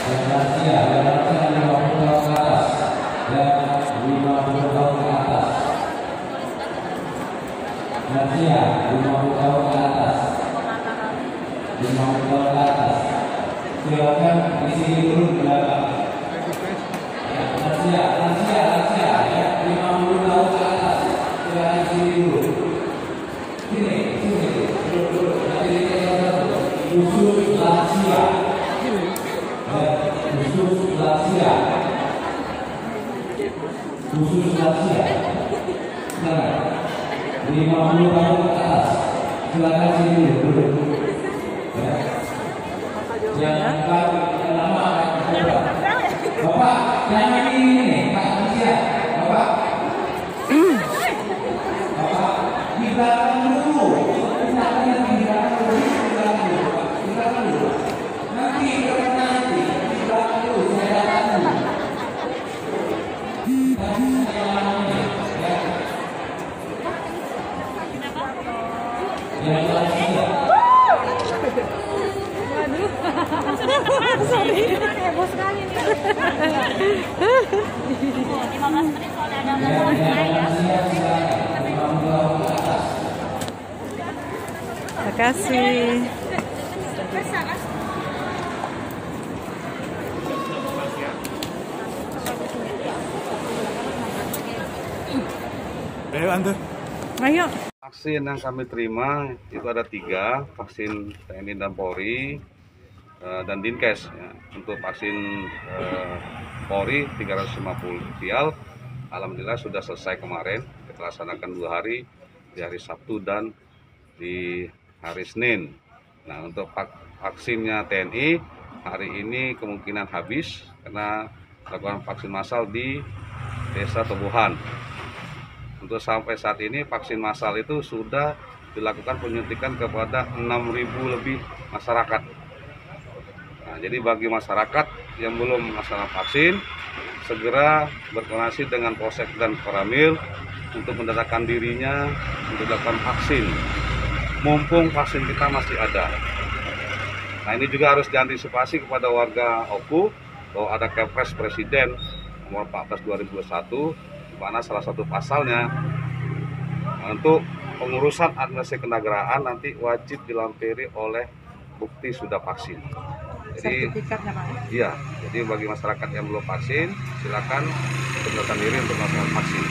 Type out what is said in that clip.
yang lansia 50 tahun ke atas dan 50 tahun ke atas. Lansia 50 tahun ke atas, 50 tahun ke atas. Silakan di sini dulu di belakang. Lansia ya, 50 tahun ke atas. Silakan di sini dulu. Sini, duduk. Nanti satu. Khusus lansia. Khusus lansia. Silakan. 50 tahun ke atas. Silakan sini dulu. Yang lama, Bapak, jangan ini, Pak Lansia, Bapak, di belakang dulu, nanti di belakang dulu, saya datang dulu. Yang lansia. Sorry, heboh sekali nih. 15 menit soalnya ada momen saya. Terima kasih. Ayo Ante. Ayo. Vaksin yang kami terima itu ada 3, vaksin TNI dan Polri dan Dinkes. Ya. Untuk vaksin Polri 350 vial, alhamdulillah sudah selesai kemarin. Kita laksanakan 2 hari, di hari Sabtu dan di hari Senin. Nah, untuk vaksinnya TNI hari ini kemungkinan habis karena lakukan vaksin massal di Desa Tobuhan. Untuk sampai saat ini vaksin massal itu sudah dilakukan penyuntikan kepada 6.000 lebih masyarakat. Nah, jadi bagi masyarakat yang belum melaksanakan vaksin, segera berkoordinasi dengan Polsek dan Koramil untuk mendaftarkan dirinya untuk dilakukan vaksin. Mumpung vaksin kita masih ada. Nah, ini juga harus diantisipasi kepada warga Oku bahwa ada Kepres Presiden nomor 14 2021, di mana salah satu pasalnya untuk pengurusan administrasi kenegaraan nanti wajib dilampiri oleh bukti sudah vaksin. Jadi, Sertifikatnya, Pak? iya, jadi bagi masyarakat yang belum vaksin, silakan mendaftarkan diri untuk melakukan vaksin.